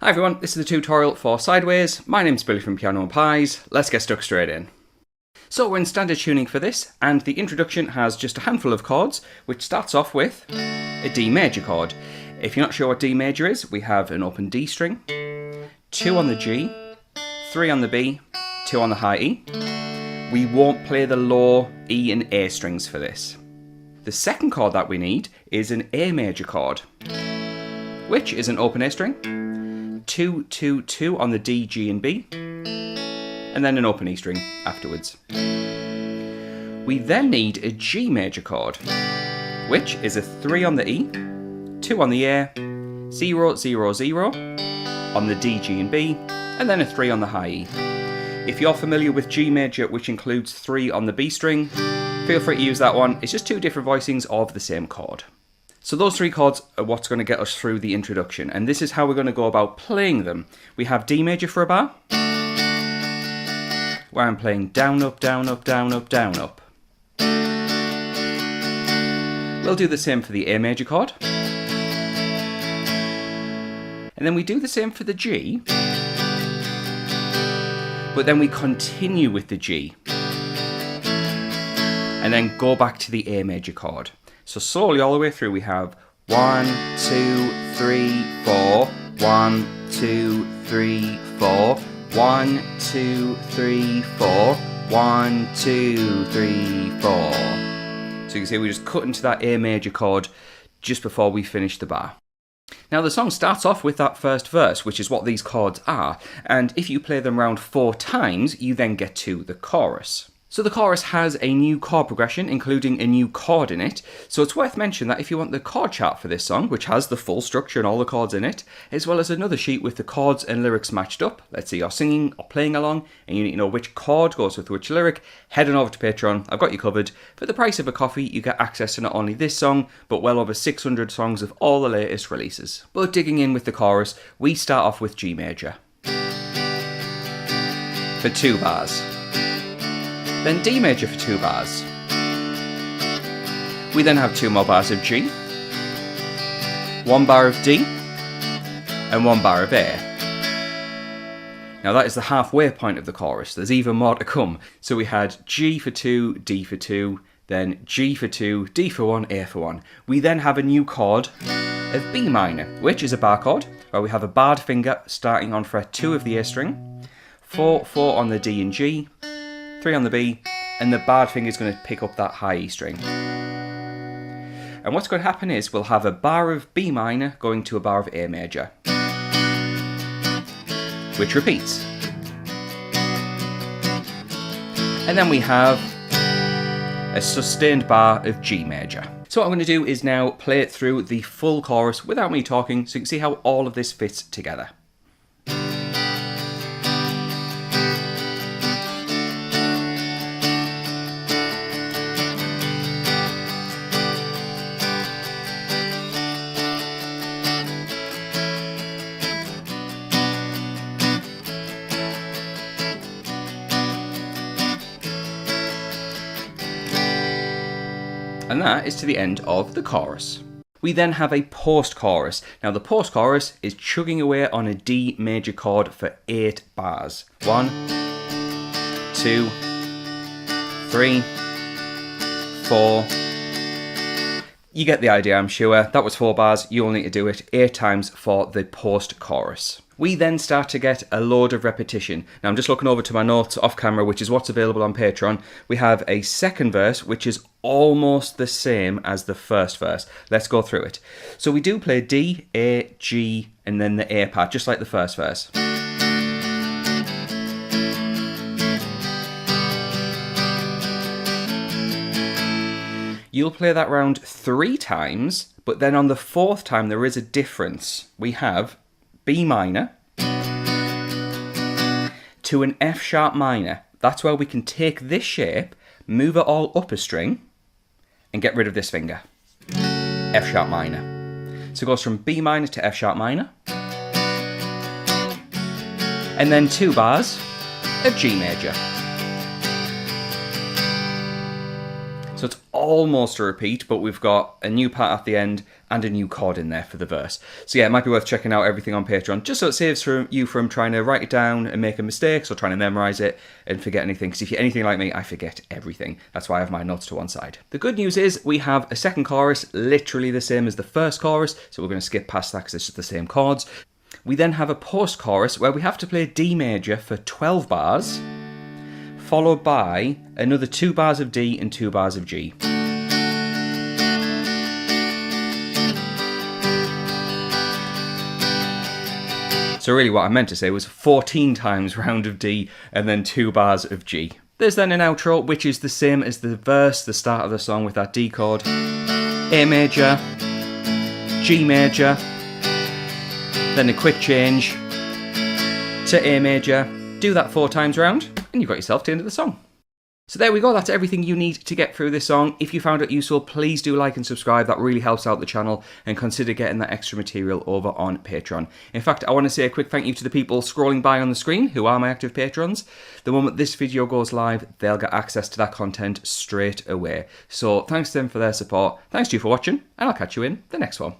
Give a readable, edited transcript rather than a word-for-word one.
Hi everyone, this is the tutorial for Sideways. My name's Billy from Piano and Pies. Let's get stuck straight in. So we're in standard tuning for this, and the introduction has just a handful of chords, which starts off with a D major chord. If you're not sure what D major is, we have an open D string, 2 on the G, 3 on the B, 2 on the high E. We won't play the low E and A strings for this. The second chord that we need is an A major chord, which is an open A string, 2, 2, 2 on the D, G and B, and then an open E string afterwards. We then need a G major chord, which is a 3 on the E, 2 on the A, 0, 0, 0 on the D, G and B, and then a 3 on the high E. If you're familiar with G major, which includes 3 on the B string, feel free to use that one. It's just 2 different voicings of the same chord. So those 3 chords are what's going to get us through the introduction, and this is how we're going to go about playing them. We have D major for a bar, where I'm playing down, up, down, up, down, up, down, up. We'll do the same for the A major chord. And then we do the same for the G, but then we continue with the G, and then go back to the A major chord. So slowly all the way through we have 1, 2, 3, 4, 1, 2, 3, 4, 1, 2, 3, 4, 1, 2, 3, 4. So you can see we just cut into that A major chord just before we finish the bar. Now the song starts off with that first verse, which is what these chords are, and if you play them around 4 times, you then get to the chorus. So the chorus has a new chord progression, including a new chord in it, so it's worth mentioning that if you want the chord chart for this song, which has the full structure and all the chords in it, as well as another sheet with the chords and lyrics matched up, let's say you're singing or playing along, and you need to know which chord goes with which lyric, head on over to Patreon, I've got you covered. For the price of a coffee, you get access to not only this song, but well over 600 songs of all the latest releases. But digging in with the chorus, we start off with G major, for 2 bars. Then D major for 2 bars. We then have 2 more bars of G, 1 bar of D, and 1 bar of A. Now that is the halfway point of the chorus, there's even more to come. So we had G for 2, D for 2, then G for 2, D for 1, A for 1. We then have a new chord of B minor, which is a bar chord, where we have a barred finger starting on fret 2 of the A string, 4, 4 on the D and G, 3 on the B, and the barred finger is going to pick up that high E string. And what's going to happen is we'll have a bar of B minor going to a bar of A major, which repeats. And then we have a sustained bar of G major. So what I'm going to do is now play it through the full chorus without me talking, so you can see how all of this fits together. And that is to the end of the chorus. We then have a post-chorus. Now the post-chorus is chugging away on a D major chord for 8 bars. 1, 2, 3, 4. You get the idea, I'm sure. That was 4 bars, you'll need to do it 8 times for the post-chorus. We then start to get a load of repetition. Now I'm just looking over to my notes off camera, which is what's available on Patreon. We have a second verse, which is almost the same as the first verse. Let's go through it. So we do play D, A, G, and then the A part, just like the first verse. You'll play that round 3 times, but then on the 4th time there is a difference. We have B minor to an F sharp minor. That's where we can take this shape, move it all up a string, and get rid of this finger. F sharp minor. So it goes from B minor to F sharp minor. And then 2 bars of G major. So it's almost a repeat, but we've got a new part at the end and a new chord in there for the verse. So yeah, it might be worth checking out everything on Patreon, just so it saves you from trying to write it down and making mistakes or trying to memorize it and forget anything. Because if you're anything like me, I forget everything. That's why I have my notes to one side. The good news is we have a second chorus, literally the same as the first chorus, so we're going to skip past that because it's just the same chords. We then have a post-chorus where we have to play D major for 12 bars, followed by another 2 bars of D and 2 bars of G. So really what I meant to say was 14 times round of D and then 2 bars of G. There's then an outro, which is the same as the verse, the start of the song with that D chord. A major, G major, then a quick change to A major. Do that 4 times round, and you've got yourself to the end of the song. So there we go, that's everything you need to get through this song. If you found it useful, please do like and subscribe, that really helps out the channel, and consider getting that extra material over on Patreon. In fact, I want to say a quick thank you to the people scrolling by on the screen, who are my active patrons. The moment this video goes live, they'll get access to that content straight away. So thanks to them for their support, thanks to you for watching, and I'll catch you in the next one.